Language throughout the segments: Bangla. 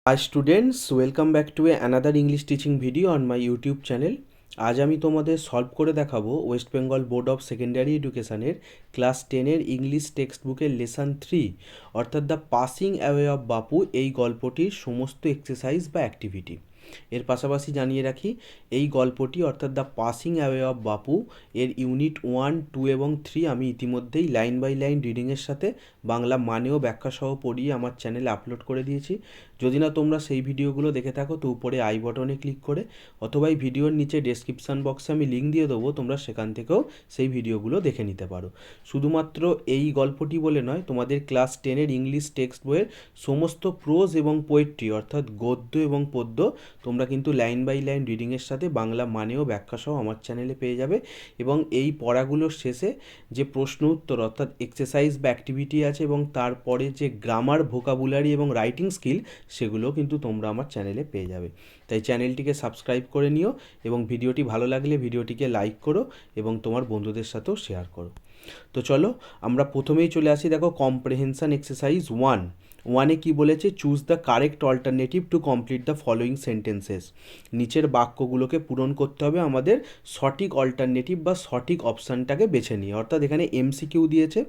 Hi students, welcome back to another English teaching video on my YouTube channel. আজ আমি তোমাদের সলভ করে দেখাবো West Bengal board of secondary এডুকেশনের ক্লাস 10-এর ইংলিশ টেক্সট বুকের লেসন 3 অর্থাৎ দ্য পাসিং অ্যাওয়ে অফ বাপু এই গল্পটির সমস্ত এক্সারসাইজ বা অ্যাক্টিভিটি। এর পাশাপাশি জানিয়ে রাখি এই গল্পটি অর্থাৎ দ্য পাসিং অ্যাওয়ে অফ বাপু এর ইউনিট 1, 2 এবং 3 আমি ইতিমধ্যেই লাইন বাই লাইন রিডিংয়ের সাথে বাংলা মানেও ব্যাখ্যা সহ পড়িয়ে আমার চ্যানেলে আপলোড করে দিয়েছি। যদি না তোমরা সেই ভিডিওগুলো দেখে থাকো তো উপরে আই বটনে ক্লিক করে অথবা এই ভিডিওর নিচে ডেসক্রিপশান বক্সে আমি লিঙ্ক দিয়ে দেবো, তোমরা সেখান থেকেও সেই ভিডিওগুলো দেখে নিতে পারো। শুধুমাত্র এই গল্পটি বলে নয়, তোমাদের ক্লাস 10-এর ইংলিশ টেক্সট বইয়ের সমস্ত প্রোজ এবং পোয়েট্রি অর্থাৎ গদ্য এবং পদ্য তোমরা কিন্তু লাইন বাই লাইন রিডিংয়ের সাথে বাংলা মানেও ব্যাখ্যা সহ আমার চ্যানেলে পেয়ে যাবে। এবং এই পড়াগুলোর শেষে যে প্রশ্ন উত্তর অর্থাৎ এক্সারসাইজ বা অ্যাক্টিভিটি আছে এবং তারপরে যে গ্রামার, ভোকাবুলারি এবং রাইটিং স্কিল সেগুলো কিন্তু তোমরা আমার চ্যানেলে পেয়ে যাবে। তাই চ্যানেলটিকে সাবস্ক্রাইব করে নিও এবং ভিডিওটি ভালো লাগলে ভিডিওটিকে লাইক করো এবং তোমার বন্ধুদের সাথেও শেয়ার করো। তো চলো আমরা প্রথমেই চলে আসি। দেখো কম্প্রেহেনশন এক্সারসাইজ 1 কি বলেছে, choose the correct alternative to complete the following sentences. নিচের বাক্যগুলোকে পূরণ করতে হবে আমাদের সঠিক অল্টারনেটিভ বা সঠিক অপশানটাকে বেছে নিয়ে। অর্থাৎ এখানে এমসিকিউ দিয়েছে।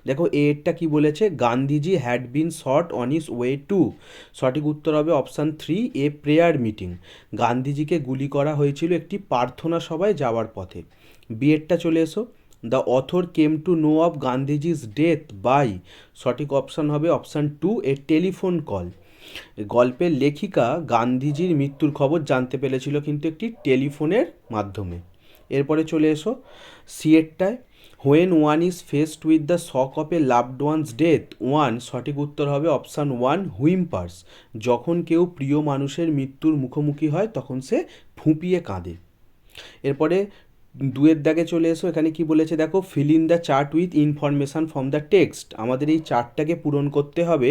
দেখো এরটা কি বলেছে, Gandhiji had been shot on his way to. সঠিক উত্তর হবে অপশান 3, এ প্রেয়ার মিটিং। গান্ধীজিকে গুলি করা হয়েছিল একটি প্রার্থনা সভায় যাওয়ার পথে। বিয়েরটা চলে এসো, the author came to know of Gandhiji's death by. সঠিক অপশান হবে অপশান 2, এ টেলিফোন কল। গল্পের লেখিকা গান্ধীজির মৃত্যুর খবর জানতে পেরেছিল কিন্তু একটি টেলিফোনের মাধ্যমে। এরপরে চলে এসো সিয়েরটায়, when one is faced with the shock of a loved one's death one. সঠিক উত্তর হবে অপশান 1, হুইম্পার্স। যখন কেউ প্রিয় মানুষের মৃত্যুর মুখোমুখি হয় তখন সে ফুঁপিয়ে কাঁদে। এরপরে 2-এর দাগে চলে এসো, এখানে কি বলেছে দেখো, fill in the chart with information from the text. আমাদের এই চার্টটাকে পূরণ করতে হবে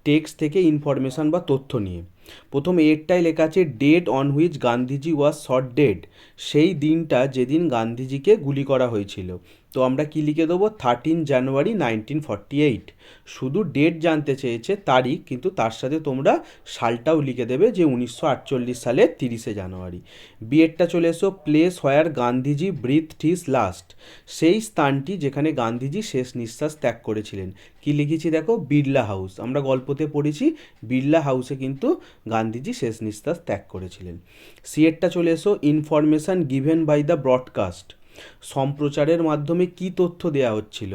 টেক্সট থেকে ইনফরমেশান বা তথ্য নিয়ে। প্রথম এরটাই লেখা আছে, date on which Gandhiji was shot dead. সেই দিনটা যেদিন গান্ধীজিকে গুলি করা হয়েছিল। তো আমরা কি লিখে দেবো, 13 জানুয়ারি 1948। শুধু ডেট জানতে চেয়েছে, তারিখ, কিন্তু তার সাথে তোমরা সালটাও লিখে দেবে যে 1948 সালের 30শে জানুয়ারি। বিয়েরটা চলে এসো, place where Gandhiji breathed his last. সেই স্থানটি যেখানে গান্ধীজি শেষ নিঃশ্বাস ত্যাগ করেছিলেন। কি লিখেছি দেখো, বিড়লা হাউস। আমরা গল্পতে পড়েছি বিড়লা হাউসে কিন্তু গান্ধীজি শেষ নিঃশ্বাস ত্যাগ করেছিলেন। সিয়েরটা চলে এসো, information given by the broadcast. সম্প্রচারের মাধ্যমে কি তথ্য দেওয়া হচ্ছিল।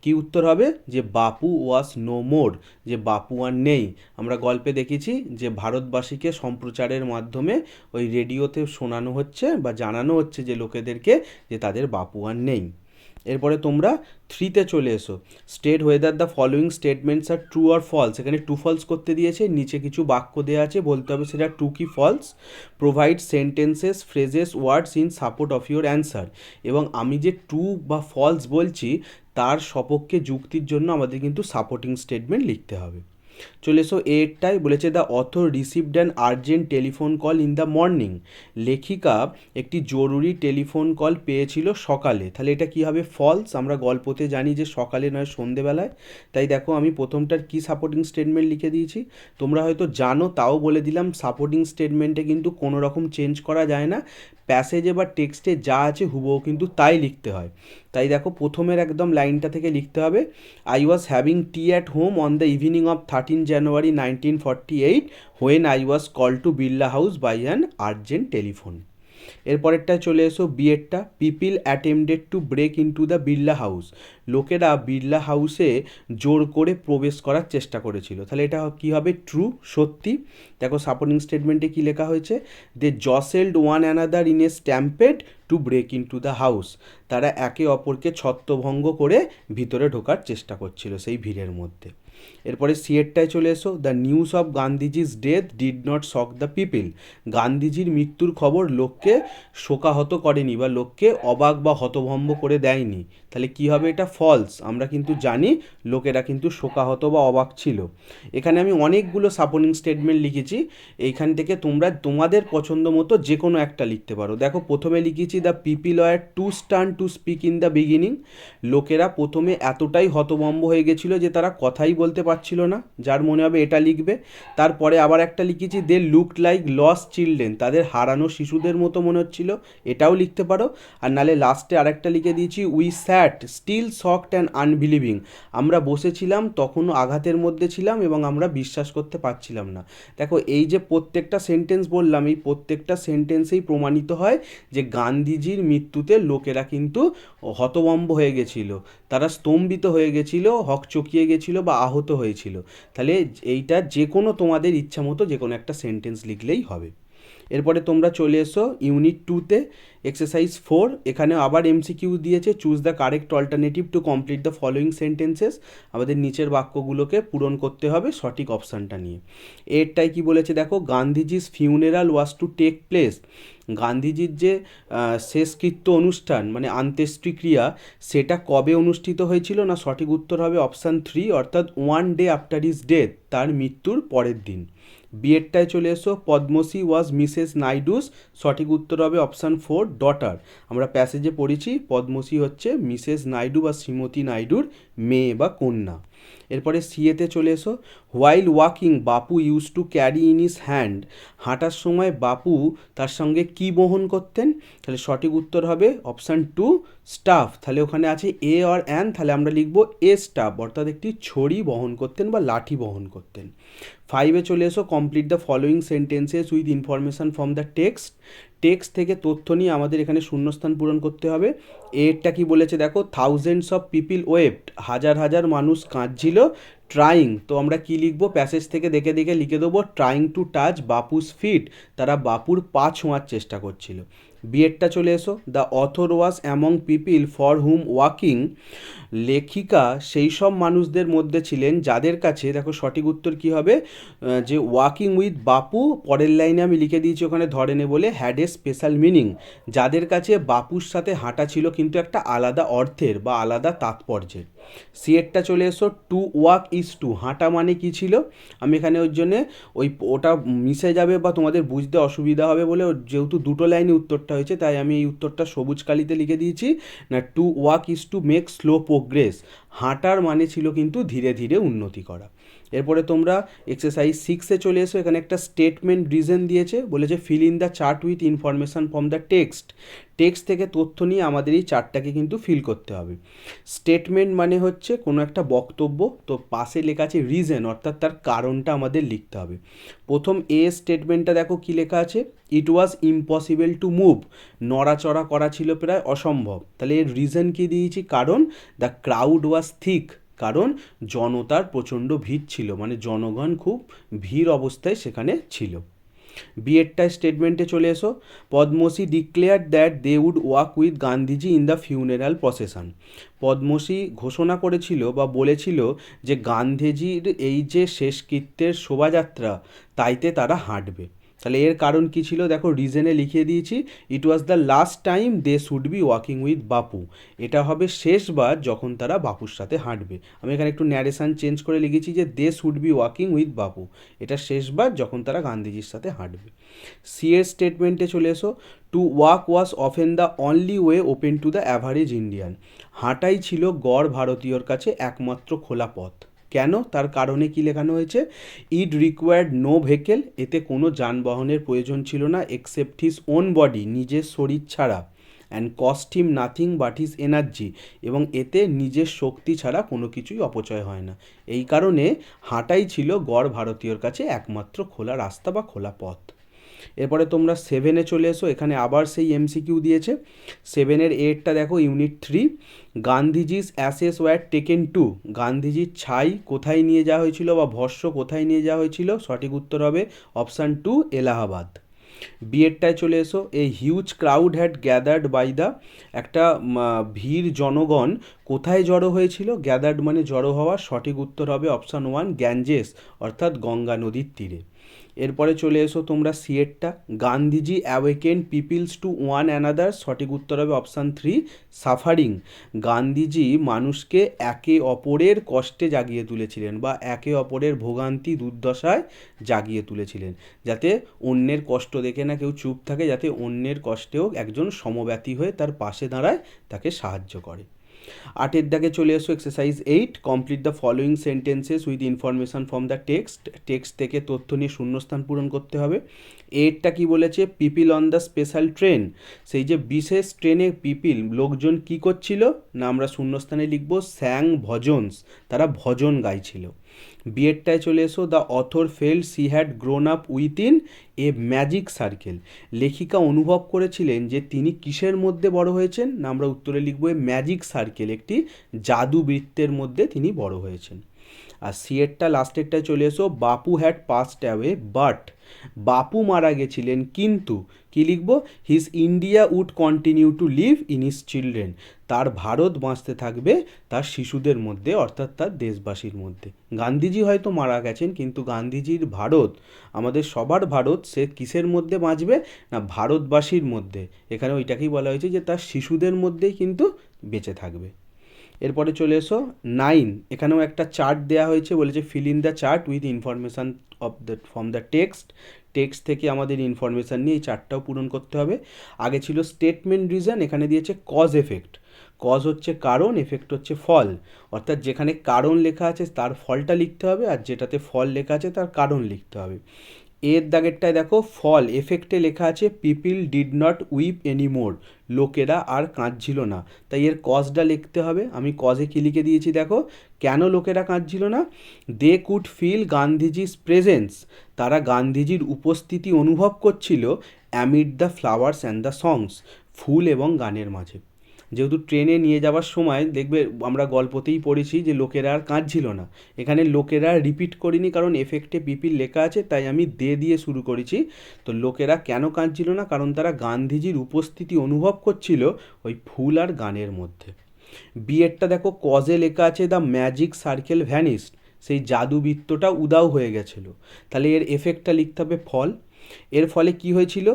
কি উত্তর হবে, যে বাপু ওয়াজ নো মোর, যে বাপু আর নেই। আমরা গল্পে দেখেছি যে ভারতবাসীকে সম্প্রচারের মাধ্যমে ওই রেডিওতে শোনানো হচ্ছে বা জানানো হচ্ছে যে লোকেদেরকে যে তাদের বাপু আর নেই। এরপরে তোমরা 3-তে চলে এসো, state whether the following statements are true or false. এখানে ট্রু ফলস করতে দিয়েছে, নিচে কিছু বাক্য দেওয়া আছে, বলতে হবে সেটা ট্রু কি false. Provide sentences, phrases, words in support of your answer. এবং আমি যে ট্রু বা ফলস বলছি তার সপক্ষে যুক্তির জন্য আমাদের কিন্তু সাপোর্টিং স্টেটমেন্ট লিখতে হবে। চলে এসো এরটাই, বলেছে the author received an urgent telephone call in the morning. লেখিকা একটি জরুরি টেলিফোন কল পেয়েছিল সকালে। তাহলে এটা কি হবে, ফলস। আমরা গল্পতে জানি যে সকালে নয় সন্ধেবেলায়। তাই দেখো আমি প্রথমটার কি সাপোর্টিং স্টেটমেন্ট লিখে দিয়েছি। তোমরা হয়তো জানো, তাও বলে দিলাম, সাপোর্টিং স্টেটমেন্টে কিন্তু কোনো রকম চেঞ্জ করা যায় না। প্যাসেজে বা টেক্সটে যা আছে হুবহু কিন্তু তাই লিখতে হয়। তাই দেখো প্রথমের একদম লাইনটা থেকে লিখতে হবে, I was having tea at home on the evening of 13 January 1948 when I was call to Birla house by an urgent telephone. এরপরেরটায় চলে এসো বিয়েরটা, people attempted to break into the Birla house. লোকেরা বিড়লা হাউসে জোর করে প্রবেশ করার চেষ্টা করেছিল। তাহলে এটা কি হবে, ট্রু, সত্যি। দেখো সাপোর্টিং স্টেটমেন্টে কি লেখা হয়েছে, they jostled one another in a stampede to break into the house. তারা একে অপরকে ছত্রভঙ্গ করে ভিতরে ঢোকার চেষ্টা করছিল সেই ভিড়ের মধ্যে। এরপরে সিয়েরটায় চলে এসো, the news of Gandhiji's death did not shock the people. গান্ধীজির মৃত্যুর খবর লোককে শোকাহত করেনি বা লোককে অবাক বা হতভম্ব করে দেয়নি। তাহলে কি হবে, এটা ফলস। আমরা কিন্তু জানি লোকেরা কিন্তু শোকাহত বা অবাক ছিল। এখানে আমি অনেকগুলো সাপোর্টিং স্টেটমেন্ট লিখেছি, এইখান থেকে তোমরা তোমাদের পছন্দ মতো যে কোনো একটা লিখতে পারো। দেখো প্রথমে লিখেছি, the people were too stunned to speak in the beginning. লোকেরা প্রথমে এতটাই হতভম্ব হয়ে গেছিলো যে তারা কথাই বলতে বলতে পারছিল না, যার মনে হবে এটা লিখবে। তারপরে আবার একটা লিখেছি, they looked like lost children, তাদের হারানো শিশুদের মতো মনে হচ্ছিল, এটাও লিখতে পারো। আর নালে লাস্টে আরেকটা লিখে দিয়েছি, we sat still shocked and unbelieving, আমরা বসেছিলাম তখনও আঘাতের মধ্যে ছিলাম এবং আমরা বিশ্বাস করতে পারছিলাম না। দেখো এই যে প্রত্যেকটা সেন্টেন্স বললাম, এই প্রত্যেকটা সেন্টেন্সেই প্রমাণিত হয় যে গান্ধীজির মৃত্যুতে লোকেরা কিন্তু হতভম্ব হয়ে গেছিল, তারা স্তম্ভিত হয়ে গেছিল, হকচকিয়ে গেছিল বা আহত হয়েছিল। তাহলে এইটা যে কোনো তোমাদের ইচ্ছা মতো যে কোনো একটা সেন্টেন্স লিখলেই হবে। এরপরে তোমরা চলে এসো ইউনিট 2তে, এক্সারসাইজ 4। এখানে আবার এমসিকিউ দিয়েছে, choose the correct alternative to complete the following sentences, আমাদের নিচের বাক্যগুলোকে পূরণ করতে হবে সঠিক অপশানটা নিয়ে। এরটাই কি বলেছে দেখো, Gandhiji's funeral was to take place, গান্ধীজির যে শেষকৃত্য অনুষ্ঠান মানে অন্ত্যেষ্টিক্রিয়া, সেটা কবে অনুষ্ঠিত হয়েছিল না, সঠিক উত্তর হবে অপশান 3, অর্থাৎ 1 ডে আফটার হিজ ডেথ, তার মৃত্যুর পরের দিন। বিয়েরটায় চলে এসো, পদ্মশ্রী ওয়াজ মিসেস নাইডুস, সঠিক উত্তর হবে অপশান 4, ডটার। আমরা প্যাসেজে পড়েছি পদ্মশ্রী হচ্ছে মিসেস নাইডু বা শ্রীমতী নাইডুর মেয়ে বা কন্যা। এরপরে সিএতে চলে এসো, while walking Bapu use to carry in his hand, হাঁটার সময় বাপু তার সঙ্গে কি বহন করতেন, তাহলে সঠিক উত্তর হবে অপশান 2, স্টাফ। তাহলে ওখানে আছে এ অর অ্যান, তাহলে আমরা লিখব এ স্টাফ, অর্থাৎ একটি ছড়ি বহন করতেন বা লাঠি বহন করতেন। 5-এ চলে এসো, complete the following sentences with information from the text, text থেকে তথ্য নিয়ে আমাদের এখানে শূন্যস্থান পূরণ করতে হবে। এরটা কি বলেছে দেখো, থাউজেন্ডস অফ পিপিল ওয়েপ্ট, হাজার হাজার মানুষ কাঁদছিল, ট্রাইং, তো আমরা কি লিখবো, প্যাসেজ থেকে দেখে দেখে লিখে দেবো, trying to touch Bapu's feet, তারা বাপুর পা ছোঁয়ার চেষ্টা করছিল। বিয়েরটা চলে এসো, the author was among people for whom walking, লেখিকা সেই সব মানুষদের মধ্যে ছিলেন যাদের কাছে, দেখো সঠিক উত্তর কি হবে, যে ওয়াকিং উইথ বাপু, পরের লাইনে আমি লিখে দিয়েছি ওখানে ধরে নে বলে, হ্যাড এ স্পেশাল মিনিং, যাদের কাছে বাপুর সাথে হাঁটা ছিল কিন্তু একটা আলাদা অর্থের বা আলাদা তাৎপর্যের। সিএরটা চলে এসো, টু ওয়াক ইজ টু, হাঁটা মানে কি ছিল, আমি এখানে ওর জন্যে ওটা মিশে যাবে বা তোমাদের বুঝতে অসুবিধা হবে বলে যেহেতু দুটো লাইনে উত্তরটা হয়েছে, তাই আমি এই উত্তরটা সবুজ কালিতে লিখে দিয়েছি, না to walk is to make slow progress, হাঁটার মানে ছিল কিন্তু ধীরে ধীরে উন্নতি করা। এরপরে তোমরা এক্সারসাইজ 6-এ চলে এসো, এখানে একটা স্টেটমেন্ট রিজন দিয়েছে, বলেছে fill in the chart with information from the text, text থেকে তথ্য নিয়ে আমাদের এই চার্টটাকে কিন্তু ফিল করতে হবে। স্টেটমেন্ট মানে হচ্ছে কোনো একটা বক্তব্য, তো পাশে লেখা আছে রিজন, অর্থাৎ তার কারণটা আমাদের লিখতে হবে। প্রথম এ স্টেটমেন্টটা দেখো কি লেখা আছে, ইট ওয়াজ ইম্পসিবল টু মুভ, নড়াচড়া করা ছিল প্রায় অসম্ভব, তাহলে এর রিজন কি দিয়েছি, কারণ দ্য ক্রাউড ওয়াজ থিক, কারণ জনতার প্রচণ্ড ভিড় ছিল, মানে জনগণ খুব ভিড় অবস্থায় সেখানে ছিল। বিয়েরটা স্টেটমেন্টে চলে এসো, Padmashri declare that they would walk with Gandhiji in the funeral procession, Padmashri ঘোষণা করেছিল বা বলেছিল যে গান্ধীজির এই যে শেষকৃত্যের শোভাযাত্রা, তাইতে তারা হাঁটবে। তাহলে এর কারণ কি ছিল, দেখো রিজনে লিখিয়ে দিয়েছি, it was the last time they should be walking with Bapu, এটা হবে শেষবার যখন তারা বাপুর সাথে হাঁটবে। আমি এখানে একটু ন্যারেশন চেঞ্জ করে লিখেছি যে they should be walking with Bapu, এটা শেষবার যখন তারা গান্ধীজির সাথে হাঁটবে। সি এর স্টেটমেন্টে চলে এসো, to walk was often the only way open to the average Indian, হাঁটাই ছিল গড় ভারতীয়র কাছে একমাত্র খোলা পথ। কেন, তার কারণে কি লেখানো হয়েছে, ইট রিকোয়ার্ড নো ভেহিকেল, এতে কোনো যানবাহনের প্রয়োজন ছিল না, এক্সেপ্ট হিজ ওন বডি, নিজের শরীর ছাড়া, and cost him nothing but his energy, এবং এতে নিজের শক্তি ছাড়া কোনো কিছুই অপচয় হয় না। এই কারণে হাঁটাই ছিল গড় ভারতীয়র কাছে একমাত্র খোলা রাস্তা বা খোলা পথ। এরপরে তোমরা 7-এ চলে এসো, এখানে আবার সেই এমসিকিউ দিয়েছে। 7-এর এরটা দেখো, unit 3, Gandhiji's ashes were taken to, গান্ধীজির ছাই কোথায় নিয়ে যাওয়া হয়েছিল বা ভস্য কোথায় নিয়ে যাওয়া হয়েছিল, সঠিক উত্তর হবে অপশান 2, এলাহাবাদ। বিয়েরটায় চলে এসো, এই huge crowd had gathered by the, একটা ভিড় জনগণ কোথায় জড়ো হয়েছিল, গ্যাদার্ড মানে জড়ো হওয়া, সঠিক উত্তর হবে অপশান 1, গ্যাঞ্জেস, অর্থাৎ গঙ্গা নদীর তীরে। এরপরে চলে এসো তোমরা সিএরটা, Gandhiji awaken peoples to one another, সঠিক উত্তর হবে অপশান 3, সাফারিং, গান্ধীজি মানুষকে একে অপরের কষ্টে জাগিয়ে তুলেছিলেন বা একে অপরের ভোগান্তি দুর্দশায় জাগিয়ে তুলেছিলেন, যাতে অন্যের কষ্ট দেখে না কেউ চুপ থাকে, যাতে অন্যের কষ্টেও একজন সমব্যথী হয়ে তার পাশে দাঁড়ায়, তাকে সাহায্য করে। 8 দাগে চলে এসো exercise 8, complete the following sentences with information from the text থেকে তথ্য নিয়ে শূন্যস্থান পূরণ করতে হবে। 8টা কি বলেছে, people on the special train, সেই যে বিশেষ ট্রেনে পিপিল লোকজন কি করছিল না, আমরা শূন্যস্থানে লিখব স্যাং ভজনস, তারা ভজন গাইছিল। বিয়েরটায় চলে এসো, the author felt she had grown up within a magic circle, লেখিকা অনুভব করেছিলেন যে তিনি কিসের মধ্যে বড় হয়েছেন না, আমরা উত্তরে লিখব এ ম্যাজিক সার্কেল, একটি জাদু বৃত্তের মধ্যে তিনি বড় হয়েছেন। আর সিয়েরটা লাস্টেরটায় চলে এসো, বাপু হ্যাড পাস্ট অ্যাওয়ে বাট, বাপু মারা গেছিলেন কিন্তু কি লিখব, his India would continue to live in his children, তার ভারত বাঁচতে থাকবে তার শিশুদের মধ্যে, অর্থাৎ তার দেশবাসীর মধ্যে। গান্ধীজি হয়তো মারা গেছেন কিন্তু গান্ধীজির ভারত, আমাদের সবার ভারত, সে কিসের মধ্যে বাঁচবে না, ভারতবাসীর মধ্যে। এখানে ওইটাকেই বলা হয়েছে যে তার শিশুদের মধ্যেই কিন্তু বেঁচে থাকবে। এরপরে চলে এসো 9, এখানেও একটা চার্ট দেওয়া হয়েছে, বলেছে fill in the chart with information of the from the text থেকে আমাদের ইনফরমেশান নিয়ে এই চার্টটাও পূরণ করতে হবে। আগে ছিল স্টেটমেন্ট রিজন, এখানে দিয়েছে কজ এফেক্ট, কজ হচ্ছে কারণ, এফেক্ট হচ্ছে ফল, অর্থাৎ যেখানে কারণ লেখা আছে তার ফলটা লিখতে হবে, আর যেটাতে ফল লেখা আছে তার কারণ লিখতে হবে। এর দাগেরটায় দেখো ফল, এফেক্টে লেখা আছে people did not weep anymore, লোকেরা আর কাঁদছিল না, তাই এর কজটা লিখতে হবে। আমি কজে কী লিখে দিয়েছি দেখো, কেন লোকেরা কাঁদছিল না, they could feel Gandhiji's presence, তারা গান্ধীজির উপস্থিতি অনুভব করছিল, amid the flowers and the songs, ফুল এবং গানের মাঝে। যেহেতু ট্রেনে নিয়ে যাওয়ার সময় দেখবে আমরা গল্পতেই পড়েছি যে লোকেরা আর কাঁদছিল না, এখানে লোকেরা রিপিট করিনি কারণ এফেক্টে পিপিল লেখা আছে, তাই আমি দে দিয়ে শুরু করেছি। তো লোকেরা কেন কাঁদছিল না, কারণ তারা গান্ধীজির উপস্থিতি অনুভব করছিল ওই ফুল আর গানের মধ্যে। বিয়েরটা দেখো কজে লেখা আছে দ্য ম্যাজিক সার্কেল ভ্যানিস্ট, সেই জাদুবৃত্তটা উদাও হয়ে গেছিলো, তাহলে এর এফেক্টটা লিখতে হবে ফল। এর ফলে কি হয়েছিল,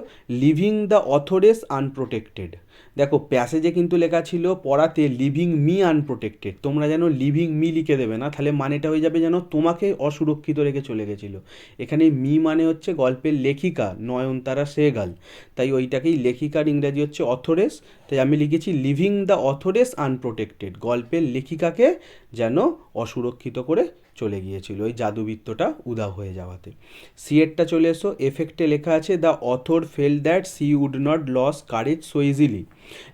লিভিং দ্য অথরেস আনপ্রোটেক্টেড, দেখো প্যাসেজে কিন্তু লেখা ছিল পড়াতে লিভিং মি আনপ্রোটেক্টেড, তোমরা যেন লিভিং মি লিখে দেবে না, তাহলে মানেটা হয়ে যাবে যেন তোমাকে অসুরক্ষিত রেখে চলে গেছিলো। এখানে মি মানে হচ্ছে গল্পের লেখিকা নয়নতারা সেহগাল, তাই ওইটাকেই লেখিকার ইংরাজি হচ্ছে অথরেস, তাই আমি লিখেছি লিভিং দ্য অথরেস আনপ্রোটেক্টেড, গল্পের লেখিকাকে যেন অসুরক্ষিত করে চলে গিয়েছিল ওই জাদুবৃত্তটা উধাও হয়ে যাওয়াতে। সিয়েরটা চলে এসো, এফেক্টে লেখা আছে the author felt that she would not lose courage so easily,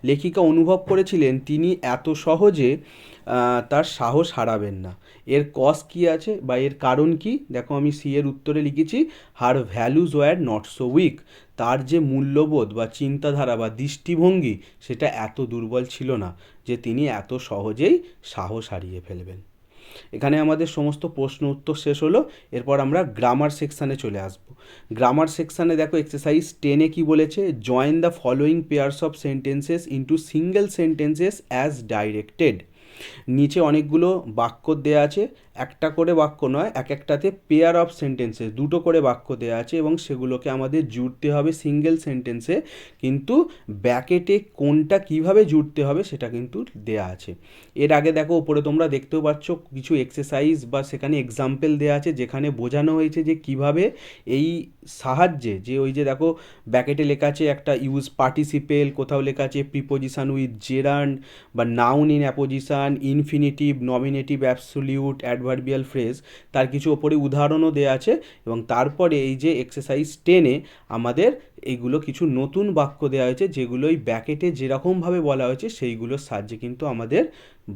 লেখিকা অনুভব করেছিলেন তিনি এত সহজে তার সাহস হারাবেন না। এর কজ কি আছে বা এর কারণ কি, দেখো আমি সি এর উত্তরে লিখেছি her values were not so weak, তার যে মূল্যবোধ বা চিন্তাধারা বা দৃষ্টিভঙ্গি সেটা এত দুর্বল ছিল না যে তিনি এত সহজেই সাহস হারিয়ে ফেলবেন। এখানে আমাদের সমস্ত প্রশ্ন উত্তর শেষ হলো। এরপর আমরা গ্রামার সেকশানে চলে আসব। গ্রামার সেকশানে দেখো এক্সারসাইজ 10-এ কী বলেছে, join the following pairs of sentences into single sentences as directed. নিচে অনেকগুলো বাক্য দেওয়া আছে, একটা করে বাক্য নয়, এক একটাতে পেয়ার অফ সেন্টেন্সেস, দুটো করে বাক্য দেওয়া আছে এবং সেগুলোকে আমাদের জুড়তে হবে সিঙ্গেল সেন্টেন্সে, কিন্তু ব্র্যাকেটে কোনটা কিভাবে জুড়তে হবে সেটা কিন্তু দেয়া আছে। এর আগে দেখো ওপরে তোমরা দেখতেও পাচ্ছ কিছু এক্সারসাইজ বা সেখানে এক্সাম্পল দেওয়া আছে যেখানে বোঝানো হয়েছে যে কিভাবে এই সাহায্যে, যে ওই যে দেখো ব্র্যাকেটে লেখা আছে একটা ইউজ পার্টিসিপেল, কোথাও লেখা আছে প্রিপোজিশন উইথ জেরান্ড বা noun in apposition, infinitive, nominative, absolute, adverbial phrase, তার কিছু ওপরে উদাহরণও দেওয়া আছে এবং তারপরে এই যে এক্সারসাইজ 10-এ আমাদের এইগুলো কিছু নতুন বাক্য দেওয়া হয়েছে যেগুলো ওই ব্র্যাকেটে যেরকমভাবে বলা হয়েছে সেইগুলোর সাহায্যে কিন্তু আমাদের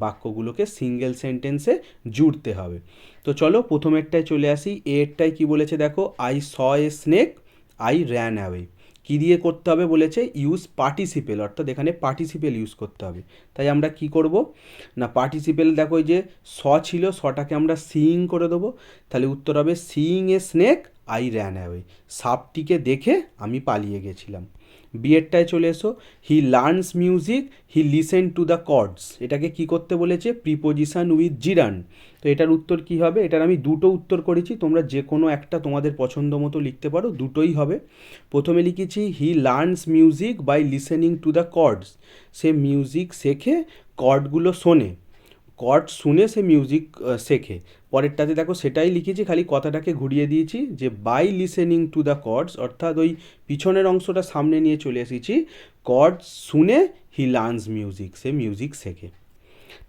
বাক্যগুলোকে সিঙ্গেল সেন্টেন্সে জুড়তে হবে। তো চলো প্রথমেরটায় চলে আসি। এরটায় কি বলেছে দেখো, I saw a snake, I ran away. কী দিয়ে করতে হবে বলেছে, ইউজ পার্টিসিপেল, অর্থাৎ এখানে পার্টিসিপেল ইউজ করতে হবে। তাই আমরা কি করব না, পার্টিসিপেল দেখো ওই যে স ছিল, সটাকে আমরা সিইং করে দেবো, তাহলে উত্তর হবে seeing a snake I ran away, সাপটিকে দেখে আমি পালিয়ে গেছিলাম। বিয়েরটায় চলে এসো, he learns music, he listen to the chords. এটাকে কি করতে বলেছে, প্রিপোজিশন উইথ জিরান। তো এটার উত্তর কি হবে, এটার আমি দুটো উত্তর করেছি, তোমরা যে কোনো একটা তোমাদের পছন্দ মতো লিখতে পারো, দুটোই হবে। প্রথমে লিখেছি he learns music by listening to the chords, সে মিউজিক শেখে কর্ডগুলো শোনে, কর্ড শুনে সে মিউজিক শেখে। পরেরটাতে দেখো সেটাই লিখেছি, খালি কথাটাকে ঘুরিয়ে দিয়েছি যে by listening to the chords, অর্থাৎ ওই পিছনের অংশটা সামনে নিয়ে চলে এসেছি, কর্ডস শুনে হি লার্নস মিউজিক, সে মিউজিক শেখে।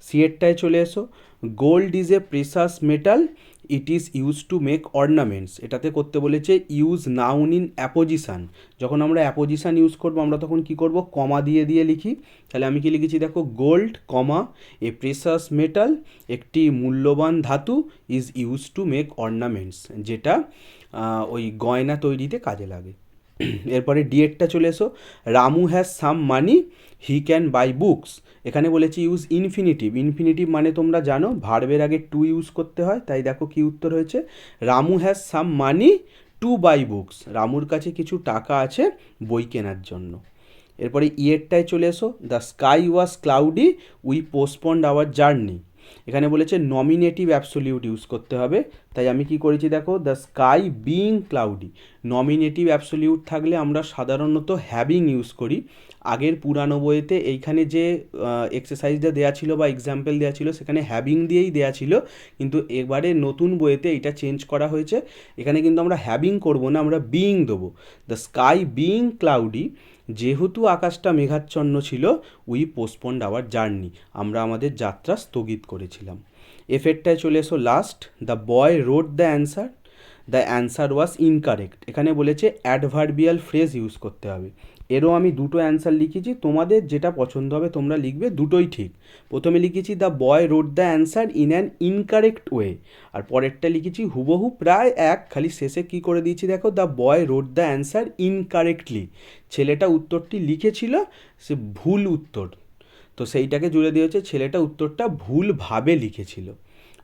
সি এরটায় চলে এসো, gold is a precious metal, it is use to make ornaments. এটাতে করতে বলেছে ইউজ নাউন ইন অ্যাপোজিশান। যখন আমরা অ্যাপোজিশান ইউজ করবো আমরা তখন কি করব, কমা দিয়ে দিয়ে লিখি। তাহলে আমি কি লিখেছি দেখো, গোল্ড কমা এ প্রেসাস মেটাল, একটি মূল্যবান ধাতু, is use to make ornaments, যেটা ওই গয়না তৈরিতে কাজে লাগে। এরপরে ডিএডটা চলে এসো, Ramu has some money, he can buy books. এখানে বলেছি ইউজ ইনফিনিটিভ। ইনফিনিটিভ মানে তোমরা জানো ভার্বের আগে টু ইউজ করতে হয়, তাই দেখো কি উত্তর হয়েছে, Ramu has some money to buy books. রামুর কাছে কিছু টাকা আছে বই কেনার জন্য। এরপরে ইয়েরটায় চলে এসো, the sky was cloudy, we postponed hour journey. এখানে বলেছে নমিনেটিভ অ্যাবসোলিউট ইউজ করতে হবে, তাই আমি কি করেছি দেখো, the sky being cloudy. Nominative absolute থাকলে আমরা সাধারণত হ্যাভিং ইউজ করি। আগের পুরানো বইতে এইখানে যে এক্সারসাইজটা দেওয়া ছিল বা এক্সাম্পল দেওয়া ছিল সেখানে হ্যাভিং দিয়েই দেওয়া ছিল, কিন্তু এবারে নতুন বইতে এটা চেঞ্জ করা হয়েছে। এখানে কিন্তু আমরা হ্যাভিং করব না, আমরা বিং দেবো। দ্য স্কাই বিং ক্লাউডি, যেহেতু আকাশটা মেঘাচ্ছন্ন ছিল, উই পোস্টপন্ড আওয়ার জার্নি, আমরা আমাদের যাত্রা স্থগিত করেছিলাম। এফেরটায় চলে এসো last, the boy wrote the answer, the answer was incorrect. এখানে বলেছে অ্যাডভার্বিয়াল ফ্রেজ ইউজ করতে হবে। এরও আমি দুটো অ্যান্সার লিখেছি, তোমাদের যেটা পছন্দ হবে তোমরা লিখবে, দুটোই ঠিক। প্রথমে লিখেছি the boy wrote the answer in an incorrect way, আর পরেরটা লিখেছি হুবহু প্রায় এক, খালি শেষে কি করে দিয়েছি দেখো, the boy wrote the answer incorrectly. ছেলেটা উত্তরটি লিখেছিল, সে ভুল উত্তর, তো সেইটাকে জুড়ে দিয়েছে ছেলেটা উত্তরটা ভুলভাবে লিখেছিল।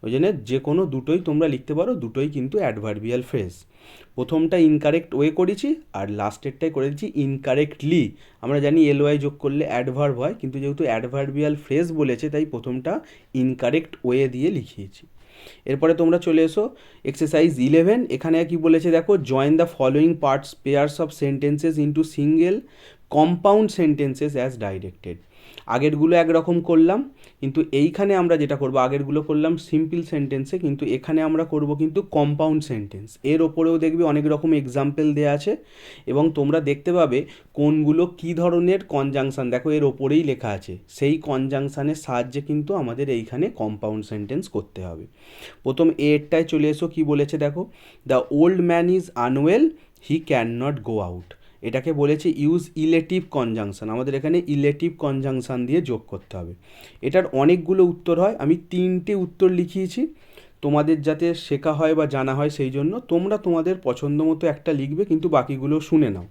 ওই জন্য যে কোনো দুটোই তোমরা লিখতে পারো, দুটোই কিন্তু অ্যাডভার্বিয়াল ফ্রেজ। প্রথমটা ইনকারেক্ট ওয়ে করেছি আর লাস্টেরটাই করে দিচ্ছি ইনকারেক্টলি। আমরা জানি এলওয়াই যোগ করলে অ্যাডভার্ব হয়, কিন্তু যেহেতু অ্যাডভার্বিয়াল ফ্রেজ বলেছে তাই প্রথমটা ইনকারেক্ট ওয়ে দিয়ে লিখিয়েছি। এরপরে তোমরা চলে এসো এক্সারসাইজ 11। এখানে কি বলেছে দেখো, join the following parts pairs of sentences into single compound sentences as directed. আগেরগুলো একরকম করলাম, কিন্তু এইখানে আমরা যেটা করব, আগেরগুলো করলাম সিম্পল সেন্টেন্সে, কিন্তু এখানে আমরা করব কিন্তু কম্পাউন্ড সেন্টেন্স। এর ওপরেও দেখবে অনেক রকম এক্সাম্পল দেওয়া আছে এবং তোমরা দেখতে পাবে কোনগুলো কী ধরনের কনজাংশন, দেখো এর ওপরেই লেখা আছে, সেই কনজাংশনের সাহায্যে কিন্তু আমাদের এইখানে কম্পাউন্ড সেন্টেন্স করতে হবে। প্রথম এরটায় চলে এসো, কি বলেছে দেখো, the old man is unwell, he can not go out. এটাকে বলেছে ইউজ ইলেটিভ কনজাংশন, আমাদের এখানে ইলেটিভ কনজাংশন দিয়ে যোগ করতে হবে। এটার অনেকগুলো উত্তর হয়, আমি 3টে উত্তর লিখিয়েছি তোমাদের যাতে শেখা হয় বা জানা হয়, সেই জন্য তোমরা তোমাদের পছন্দ মতো একটা লিখবে, কিন্তু বাকিগুলো শুনে নাও।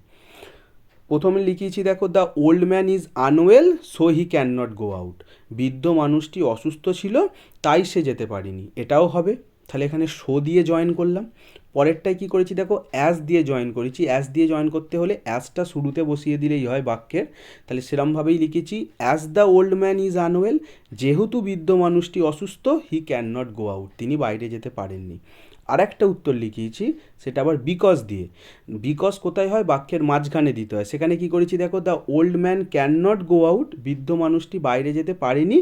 প্রথমে লিখিয়েছি দেখো, the old man is unwell so he can not go out. বৃদ্ধ মানুষটি অসুস্থ ছিল তাই সে যেতে পারেনি, এটাও হবে। তাহলে এখানে শো দিয়ে জয়েন করলাম। পরেরটায় কি করেছি দেখো, অ্যাজ দিয়ে জয়েন করেছি। অ্যাজ দিয়ে জয়েন করতে হলে অ্যাজটা শুরুতে বসিয়ে দিলেই হয় বাক্যের, তাহলে সেরমভাবেই লিখেছি, as the old man is unwell, যেহেতু বৃদ্ধ মানুষটি অসুস্থ, he can not go out, তিনি বাইরে যেতে পারেননি। আর একটা উত্তর লিখিয়েছি, সেটা আবার বিকজ দিয়ে। বিকজ কোথায় হয়, বাক্যের মাঝখানে দিতে হয়। সেখানে কি করেছি দেখো, the old man can not go out, বৃদ্ধ মানুষটি বাইরে যেতে পারেনি,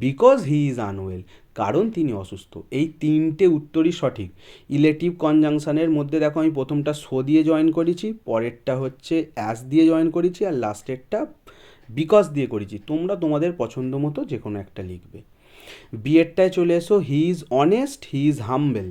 বিকজ হি ইজ আনওয়েল, কারণ তিনি অসুস্থ। এই 3টে উত্তরই সঠিক। ইলেটিভ কনজাংশনের মধ্যে দেখো আমি প্রথমটা সো দিয়ে জয়েন করেছি, পরেরটা হচ্ছে অ্যাজ দিয়ে জয়েন করেছি, আর লাস্টেরটা বিকজ দিয়ে করেছি। তোমরা তোমাদের পছন্দ মতো যে কোনো একটা লিখবে। বিয়েরটায় চলে এসো, he is honest, he is humble.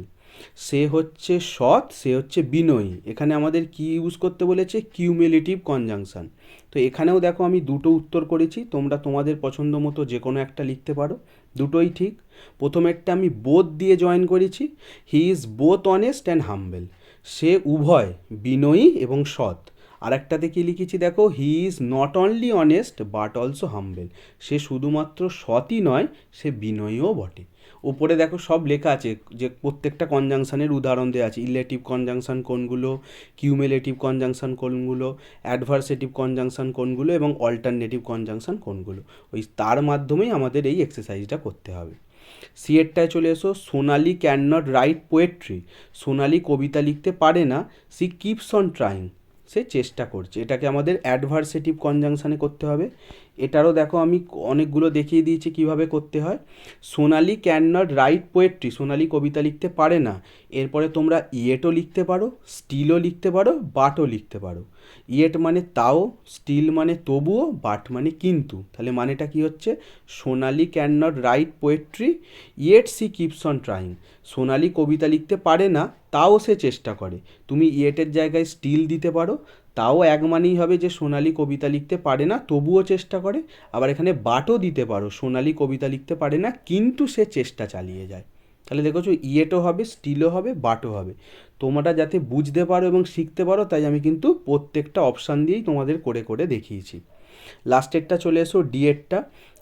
সে হচ্ছে সৎ, সে হচ্ছে বিনয়ী। এখানে আমাদের কি ইউজ করতে বলেছে, কিউমুলেটিভ কনজাংশন। তো এখানেও দেখো আমি দুটো উত্তর করেছি, তোমরা তোমাদের পছন্দ মতো যে কোনো একটা লিখতে পারো, দুটোই ঠিক। প্রথমেরটা আমি বোথ দিয়ে জয়েন করেছি, he is both honest and humble, সে উভয় বিনয়ী এবং সৎ। আর একটাতে কী লিখেছি দেখো, he is not only honest but also humble, সে শুধুমাত্র সৎই নয়, সে বিনয়ীও বটে। ওপরে দেখো সব লেখা আছে, যে প্রত্যেকটা কনজাংশনের উদাহরণ দেওয়া আছে, ইলেটিভ কনজাংশন কোনগুলো, কিউমুলেটিভ কনজাংশন কোনগুলো, অ্যাডভার্সেটিভ কনজাংশন কোনগুলো এবং অল্টারনেটিভ কনজাংশন কোনগুলো। ওই তার মাধ্যমেই আমাদের এই এক্সারসাইজটা করতে হবে। সিএরটায় চলে এসো, সোনালি ক্যান নট রাইট পোয়েট্রি, সোনালি কবিতা লিখতে পারে না, সি কিপস অন ট্রাইং, সে চেষ্টা করছে। এটাকে আমাদের অ্যাডভার্সেটিভ কনজাংশনে করতে হবে। এটারও দেখো আমি অনেকগুলো দেখিয়ে দিয়েছি কিভাবে করতে হয়। সোনালি ক্যান নট রাইট পোয়েট্রি, সোনালি কবিতা লিখতে পারে না। এরপরে তোমরা ইয়েটও লিখতে পারো, স্টিলও লিখতে পারো, বাটও লিখতে পারো। ইয়েট মানে তাও, স্টিল মানে তবুও, বাট মানে কিন্তু। তাহলে মানেটা কি হচ্ছে, Sonali can not write poetry yet she keeps on trying. Sonali কবিতা লিখতে পারে না, তাও সে চেষ্টা করে। তুমি ইয়েটের জায়গায় স্টিল দিতে পারো, তাও এক মানেই হবে যে সোনালি কবিতা লিখতে পারে না তবুও চেষ্টা করে। আবার এখানে বাটও দিতে পারো, সোনালি কবিতা লিখতে পারে না কিন্তু সে চেষ্টা চালিয়ে যায়। তাহলে দেখেছো ইয়েটও হবে, স্টিলও হবে, বাটও হবে। তোমরা যাতে বুঝতে পারো এবং শিখতে পারো তাই আমি কিন্তু প্রত্যেকটা অপশান দিয়েই তোমাদের করে করে দেখিয়েছি। লাস্টেরটা চলে এসো, ডিএডটা।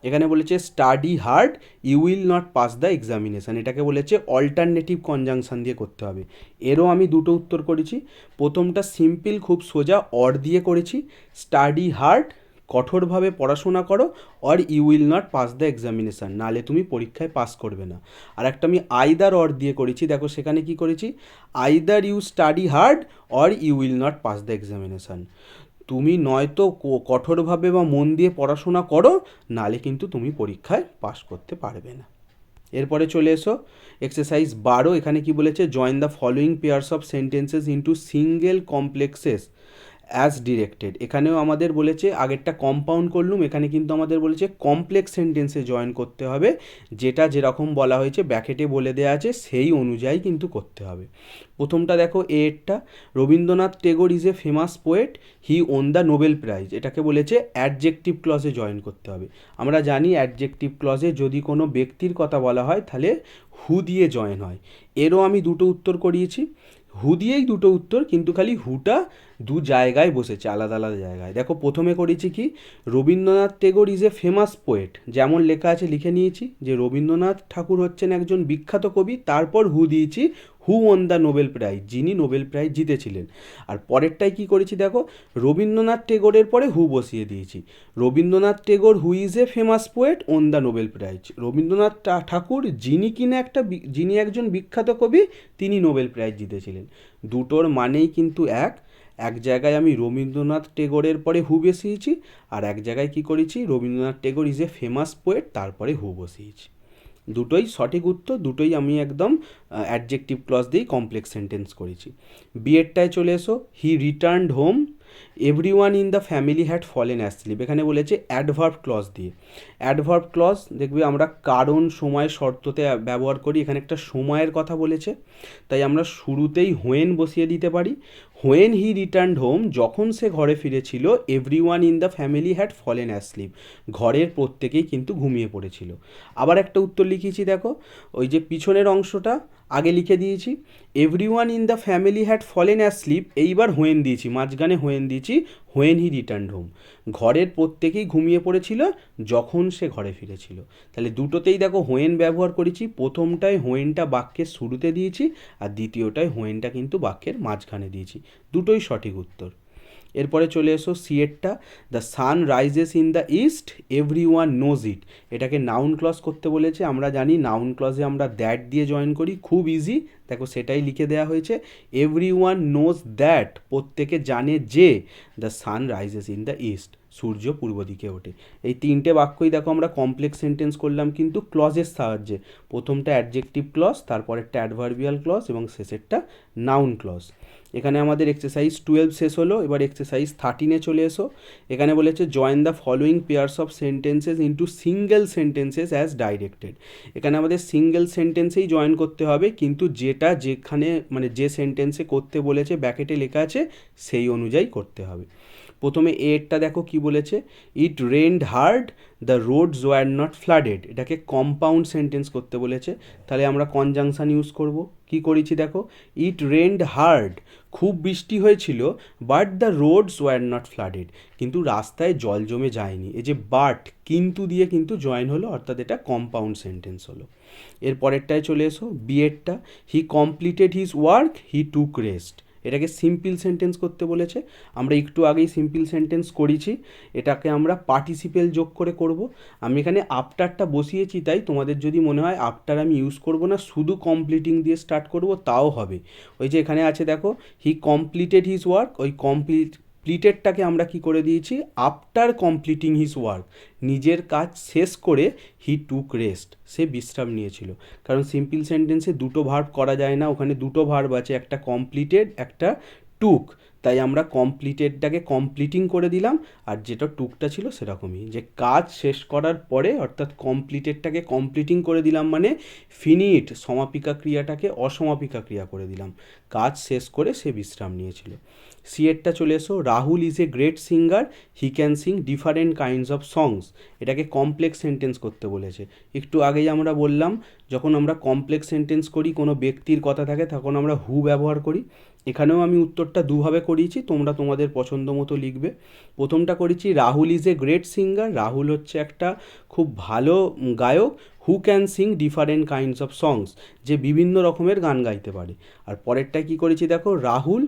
এখানে বলেছে study hard you will not pass the examination. এটাকে বলেছে অল্টারনেটিভ কনজাংশন দিয়ে করতে হবে। এরও আমি দুটো উত্তর করেছি। প্রথমটা সিম্পল, খুব সোজা, অর দিয়ে করেছি। স্টাডি হার্ড, কঠোরভাবে পড়াশোনা করো, or you will not pass the examination, নাহলে তুমি পরীক্ষায় পাস করবে না। আর একটা আমি আইদার অর দিয়ে করেছি, দেখো সেখানে কি করেছি, either you study hard or you will not pass the examination. তুমি নয়তো কঠোরভাবে বা মন দিয়ে পড়াশোনা করো, নালে কিন্তু তুমি পরীক্ষায় পাশ করতে পারবে না। এরপরে চলে এসো এক্সারসাইজ 12। এখানে কি বলেছে, join the following pairs of sentences into single complexes as directed. এখানেও আমাদের বলেছে, আগেরটা কম্পাউন্ড করলুম, এখানে কিন্তু আমাদের বলেছে কমপ্লেক্স সেন্টেন্সে জয়েন করতে হবে। যেটা যেরকম বলা হয়েছে ব্র্যাকেটে বলে দেওয়া আছে সেই অনুযায়ী কিন্তু করতে হবে। প্রথমটা দেখো এরটা, Rabindranath Tagore is a famous poet, he won the Nobel prize. এটাকে বলেছে অ্যাডজেক্টিভ ক্লজে জয়েন করতে হবে। আমরা জানি অ্যাডজেক্টিভ ক্লজে যদি কোনো ব্যক্তির কথা বলা হয় তাহলে হু দিয়ে জয়েন হয়। এরও আমি দুটো উত্তর করিয়েছি, হু দিয়েই দুটো উত্তর, কিন্তু খালি হুটা দু জায়গায় বসেছে, আলাদা আলাদা জায়গায়। দেখো প্রথমে করেছি কি, Rabindranath Tagore is a famous poet, যেমন লেখা আছে লিখে নিয়েছি যে রবীন্দ্রনাথ ঠাকুর হচ্ছেন একজন বিখ্যাত কবি, তারপর হু দিয়েছি, who won the Nobel prize, যিনি নোবেল প্রাইজ জিতেছিলেন। আর পরেরটাই কি করেছি দেখো, রবীন্দ্রনাথ টেগোরের পরে হু বসিয়ে দিয়েছি, Rabindranath Tagore who is a famous poet won the Nobel prize, Rabindranath Thakur যিনি কিনা যিনি একজন বিখ্যাত কবি, তিনি নোবেল প্রাইজ জিতেছিলেন। দুটোর মানেই কিন্তু এক। এক জায়গায় আমি রবীন্দ্রনাথ টেগোরের পরে হু বসিয়েছি, আর এক জায়গায় কি করেছি, Rabindranath Tagore is a famous poet, তারপরে হু বসিয়েছি। দুটোই সঠিক উত্তর, দুটোই আমি একদম অ্যাডজেক্টিভ ক্লজ দিয়েই কমপ্লেক্স সেন্টেন্স করেছি। বিয়েরটায় চলে এসো, he returned home everyone in the family had fallen asleep. এখানে বলেছে অ্যাডভার্ব ক্লজ দিয়ে। অ্যাডভার্ব ক্লজ দেখবে আমরা কারণ, সময়, শর্ততে ব্যবহার করি। এখানে একটা সময়ের কথা বলেছে, তাই আমরা শুরুতেই হোয়েন বসিয়ে দিতে পারি। হোয়েন হি রিটার্নড হোম, যখন সে ঘরে ফিরেছিল, everyone in the family had fallen asleep, ঘরের প্রত্যেকেই কিন্তু ঘুমিয়ে পড়েছিল। আবার একটা উত্তর লিখিয়েছি দেখো, ওই যে পিছনের অংশটা আগে লিখে দিয়েছি, everyone in the family had fallen asleep, এইবার হোয়েন দিয়েছি, মাঝখানে হোয়েন দিয়েছি, হোয়েন হি রিটার্নড হোম, ঘরের প্রত্যেকেই ঘুমিয়ে পড়েছিল যখন সে ঘরে ফিরেছিল। তাহলে দুটোতেই দেখো হোয়েন ব্যবহার করেছি, প্রথমটায় হোয়েনটা বাক্যের শুরুতে দিয়েছি, আর দ্বিতীয়টায় হোয়েনটা কিন্তু বাক্যের মাঝখানে দিয়েছি। দুটোই সঠিক উত্তর। এরপরে চলে এসো সিয়েরটা, the sun rises in the east everyone knows it. এটাকে নাউন ক্লজ করতে বলেছে, আমরা জানি নাউন ক্লজে আমরা দ্যাট দিয়ে জয়েন করি, খুব ইজি। দেখো সেটাই লিখে দেওয়া হয়েছে, এভরি ওয়ান নোজ দ্যাট, প্রত্যেকে জানে যে, the sun rises in the east, সূর্য পূর্ব দিকে ওঠে। এই তিনটে বাক্যই দেখো আমরা কমপ্লেক্স সেন্টেন্স করলাম কিন্তু ক্লজের সাহায্যে। প্রথমটা অ্যাডজেক্টিভ ক্লজ, তারপরেরটা অ্যাডভার্বিয়াল ক্লজ এবং শেষেরটা নাউন ক্লজ। এখানে আমাদের এক্সারসাইজ 12 শেষ হলো। এবার এক্সারসাইজ 13-এ চলে এসো। এখানে বলেছে join the following pairs of sentences into single sentences as directed. এখানে আমাদের সিঙ্গেল সেন্টেন্সেই জয়েন করতে হবে, কিন্তু যেটা যেখানে মানে যে সেন্টেন্সে করতে বলেছে ব্র্যাকেটে লেখা আছে সেই অনুযায়ী করতে হবে। প্রথমে এরটা দেখো কি বলেছে, it rained hard the roads were not flooded. এটাকে কম্পাউন্ড সেন্টেন্স করতে বলেছে, তাহলে আমরা কনজাংশন ইউজ করব। কি করেছি দেখো, ইট রেইনড হার্ড, খুব বৃষ্টি হয়েছিল, but the roads were not flooded, কিন্তু রাস্তায় জল জমে যায়নি। এই যে বাট কিন্তু দিয়ে কিন্তু জয়েন হলো, অর্থাৎ এটা কম্পাউন্ড সেন্টেন্স হলো। এর পরেরটায় চলে এসো, বিয়েরটা, he completed his work, he took rest. এটাকে সিম্পল সেন্টেন্স করতে বলেছে, আমরা একটু আগেই সিম্পল সেন্টেন্স করেছি। এটাকে আমরা পার্টিসিপেল যোগ করে করব। আমি এখানে আফটারটা বসিয়েছি, তাই তোমাদের যদি মনে হয় আফটার আমি ইউজ করব না, শুধু কমপ্লিটিং দিয়ে স্টার্ট করব, তাও হবে। ওই যে এখানে আছে দেখো, হি কমপ্লিটেড হিজ ওয়ার্ক, ওই স্প্লিটেডটাকে আমরা কি করে দিয়েছি, আফটার কমপ্লিটিং হিজ ওয়ার্ক, নিজের কাজ শেষ করে হি টুক রেস্ট, সে বিশ্রাম নিয়েছিল। কারণ সিম্পল সেন্টেন্সে দুটো ভার্ব করা যায় না, ওখানে দুটো ভার্ব আছে, একটা কমপ্লিটেড একটা টুক, তাই আমরা কমপ্লিটেডটাকে কমপ্লিটিং করে দিলাম, আর যেটা টুকটা ছিল সেরকমই, যে কাজ শেষ করার পরে অর্থাৎ কমপ্লিটেডটাকে কমপ্লিটিং করে দিলাম মানে ফিনিট সমাপিকা ক্রিয়াটাকে অসমাপিকা ক্রিয়া করে দিলাম, কাজ শেষ করে সে বিশ্রাম নিয়েছিল। সিএরটা চলে এসো, Rahul is a great singer, he can sing different kinds of সংস, এটাকে কমপ্লেক্স সেন্টেন্স করতে বলেছে। একটু আগেই আমরা বললাম যখন আমরা কমপ্লেক্স সেন্টেন্স করি, কোনো ব্যক্তির কথা থাকে, তখন আমরা হু ব্যবহার করি। এখানেও আমি উত্তরটা দুভাবে করিয়েছি, তোমরা তোমাদের পছন্দ মতো লিখবে। প্রথমটা করেছি Rahul is a great singer, Rahul হচ্ছে একটা খুব ভালো গায়ক, who can sing different kinds of সংস, যে বিভিন্ন রকমের গান গাইতে পারে। আর পরেরটা কি করেছি দেখো, রাহুল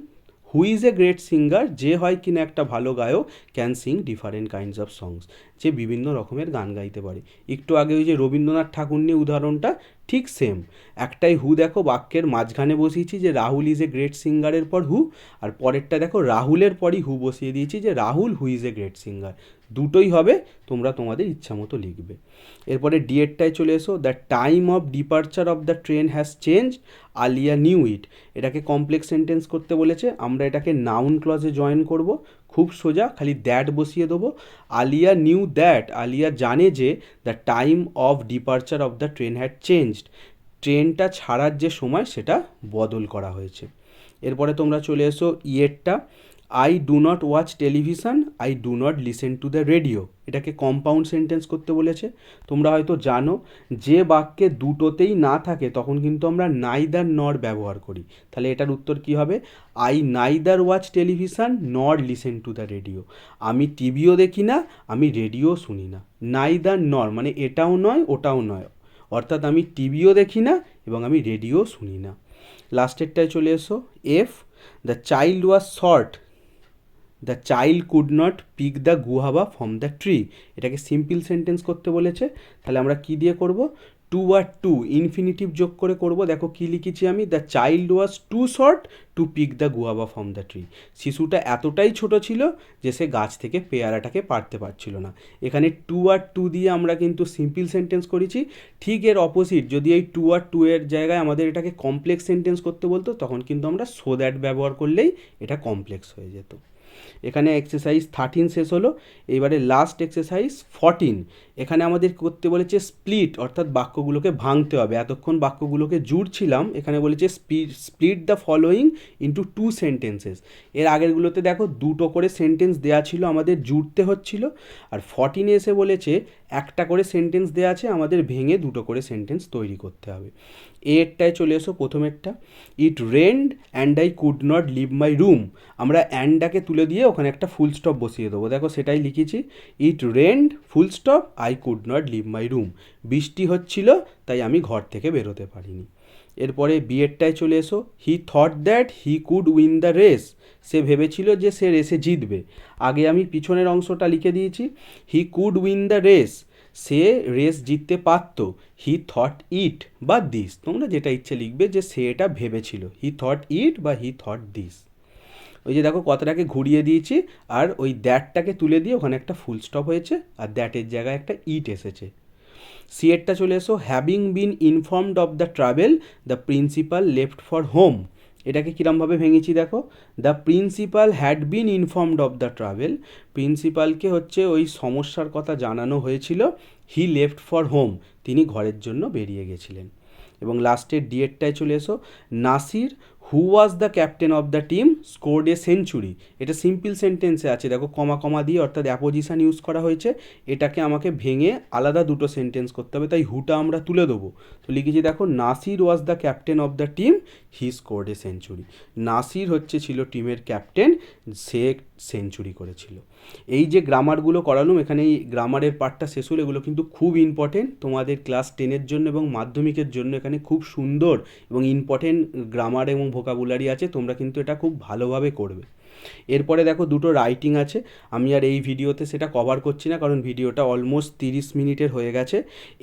হু ইজ এ গ্রেট সিঙ্গার, যে হয় কিনা একটা ভালো গায়ক, can sing different kinds of সংস, যে বিভিন্ন রকমের গান গাইতে পারে। একটু আগে ওই যে রবীন্দ্রনাথ ঠাকুর নিয়ে উদাহরণটা ঠিক সেম, একটাই হু দেখো বাক্যের মাঝখানে বসিয়েছি যে রাহুল ইজ এ গ্রেট সিঙ্গারের পর হু, আর পরেরটা দেখো রাহুলের পরই হু বসিয়ে দিয়েছি যে রাহুল হু ইজ এ গ্রেট সিঙ্গার, দুটোই হবে, তোমরা তোমাদের ইচ্ছা মতো লিখবে। এরপরে ডিএডটায় চলে এসো, the time of departure of the train has change, Alia knew it, এটাকে কমপ্লেক্স সেন্টেন্স করতে বলেছে, আমরা এটাকে নাউন ক্লজে জয়েন করব, খুব সোজা, খালি দ্যাট বসিয়ে দেবো। আলিয়া নিউ দ্যাট, আলিয়া জানে যে the time of departure of the train had changed, ট্রেনটা ছাড়ার যে সময় সেটা বদল করা হয়েছে। এরপরে তোমরা চলে এসো ইয়েরটা, I do not watch television, I do not listen to the radio, এটাকে কম্পাউন্ড সেন্টেন্স করতে বলেছে। তোমরা হয়তো জানো যে বাক্যে দুটোতেই না থাকে তখন কিন্তু আমরা নাইদার নর ব্যবহার করি, তাহলে এটার উত্তর কি হবে, আই নাইদার ওয়াচ টেলিভিশন নর লিসেন টু দ্য রেডিও, আমি টিভিও দেখি না, আমি রেডিও শুনি না। নাইদার নর মানে এটাও নয় ওটাও নয়, অর্থাৎ আমি টিভিও দেখি না এবং আমি রেডিও শুনি না। লাস্টেরটায় চলে এসো, F, the child was short, the child could not pick the guava from the tree, এটাকে সিম্পল সেন্টেন্স করতে বলেছে, তাহলে আমরা কি দিয়ে করব, টু আর টু ইনফিনিটিভ যোগ করে করব। দেখো কি লিখেছি আমি, the child was too short to pick the guava from the tree, শিশুটা এতটাই ছোট ছিল যে সে গাছ থেকে পেয়ারাটাকে পারতে পারছিল না। এখানে টু আর টু দিয়ে আমরা কিন্তু সিম্পল সেন্টেন্স করেছি, ঠিক এর অপোজিট যদি এই টু আর টু এর জায়গায় আমাদের এটাকে কমপ্লেক্স সেন্টেন্স করতে বলতো তখন কিন্তু আমরা সো দ্যাট ব্যবহার করলেই এটা কমপ্লেক্স হয়ে যেত। এখানে এক্সারসাইজ 13 শেষ হলো, এবারে লাস্ট এক্সারসাইজ 14, এখানে আমাদের করতে বলেছে স্প্লিট, অর্থাৎ বাক্যগুলোকে ভাঙতে হবে। এতক্ষণ বাক্যগুলোকে জুড়ছিলাম, এখানে বলেছে split the following into two sentences. এর আগেরগুলোতে দেখো দুটো করে সেন্টেন্স দেওয়া ছিল, আমাদের জুড়তে হচ্ছিল, আর 14 এসে বলেছে একটা করে সেন্টেন্স দেওয়া আছে, আমাদের ভেঙে দুটো করে সেন্টেন্স তৈরি করতে হবে। এরটায় চলে এসো, প্রথমেরটা, it rained and I could not leave my room, আমরা অ্যান্ডটাকে তুলে দিয়ে ওখানে একটা ফুল স্টপ বসিয়ে দেবো, দেখো সেটাই লিখেছি, it rained full stop I could not leave my room, বৃষ্টি হচ্ছিল তাই আমি ঘর থেকে বেরোতে পারিনি। এরপরে বিয়েরটায় চলে এসো, he thought that he could win the race, সে ভেবেছিল যে সে রেসে জিতবে। আগে আমি পিছনের অংশটা লিখে দিয়েছি, হি could win the race, say race জিততে পারত, হি থট ইট বা দিস, তোমরা যেটা ইচ্ছে লিখবে, যে সে এটা ভেবেছিল, হি থট ইট বা হি থট দিস। ওই যে দেখো কথাটাকে ঘুরিয়ে দিয়েছি, আর ওই দ্যাটটাকে তুলে দিয়ে ওখানে একটা ফুল স্টপ হয়েছে, আর দ্যাটের জায়গায় একটা ইট এসেছে। সিএরটা চলে এসো, having been informed of the travel the principal left for home, এটাকে কীরমভাবে ভেঙেছি দেখো, the principal had been informed of the travel, প্রিন্সিপালকে হচ্ছে ওই সমস্যার কথা জানানো হয়েছিল, হি লেফট ফর হোম, তিনি ঘরের জন্য বেরিয়ে গেছিলেন। এবং লাস্টের ডিএডটায় চলে এসো, Nasir who was the captain of the team scored a century, এটা সিম্পল সেন্টেন্সে আছে, দেখো কমা কমা দিয়ে অর্থাৎ অ্যাপোজিশন ইউজ করা হয়েছে, এটাকে আমাকে ভেঙে আলাদা দুটো সেন্টেন্স করতে হবে, তাই হুটা আমরা তুলে দেবো। তো লিখেছি দেখো, নাসির ওয়াজ the captain of the team he scored a century, Nasir ছিল টিমের ক্যাপ্টেন, সে সেঞ্চুরি করেছিল। এই যে গ্রামারগুলো করালাম, এখানে এই গ্রামারের পার্টটা শেষ হলো, এগুলো কিন্তু খুব ইম্পর্টেন্ট তোমাদের ক্লাস 10-এর জন্য এবং মাধ্যমিকের জন্য, এখানে খুব সুন্দর এবং ইম্পর্টেন্ট গ্রামার এবং ভোকাবুলারি আছে, তোমরা কিন্তু এটা খুব ভালোভাবে করবে। এরপরে দেখো দুটো রাইটিং আছে, আমি আর এই ভিডিওতে সেটা কভার করছি না কারণ ভিডিওটা অলমোস্ট 30 মিনিটের হয়ে গেছে।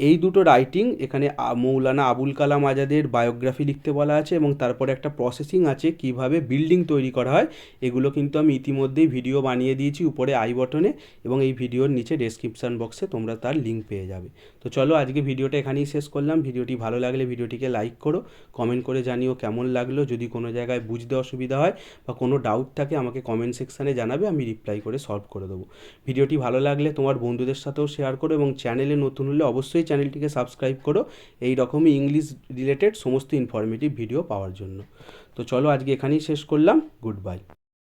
এই দুটো রাইটিং এখানে মৌলানা আবুল কালাম আজাদের বায়োগ্রাফি লিখতে বলা আছে এবং তারপরে একটা প্রসেসিং আছে কিভাবে বিল্ডিং তৈরি করা হয়। এগুলো কিন্তু আমি ইতিমধ্যেই ভিডিও বানিয়ে দিয়েছি উপরে আই বটনে, এবং এই ভিডিওর নিচে ডেসক্রিপশান বক্সে তোমরা তার লিঙ্ক পেয়ে যাবে। তো চলো আজকে ভিডিওটা এখানেই শেষ করলাম। ভিডিওটি ভালো লাগলে ভিডিওটিকে লাইক করো, কমেন্ট করে জানিও কেমন লাগলো। যদি কোনো জায়গায় বুঝতে অসুবিধা হয় বা কোনো ডাউট থাকে আমাকে কমেন্ট সেকশানে জানাবে, আমি রিপ্লাই করে সলভ করে দেবো। ভিডিওটি ভালো লাগলে তোমার বন্ধুদের সাথেও শেয়ার করো এবং চ্যানেলে নতুন হলে অবশ্যই চ্যানেলটিকে সাবস্ক্রাইব করো এই রকমই ইংলিশ রিলেটেড সমস্ত ইনফরমেটিভ ভিডিও পাওয়ার জন্য। তো চলো আজকে এখানেই শেষ করলাম। Good bye.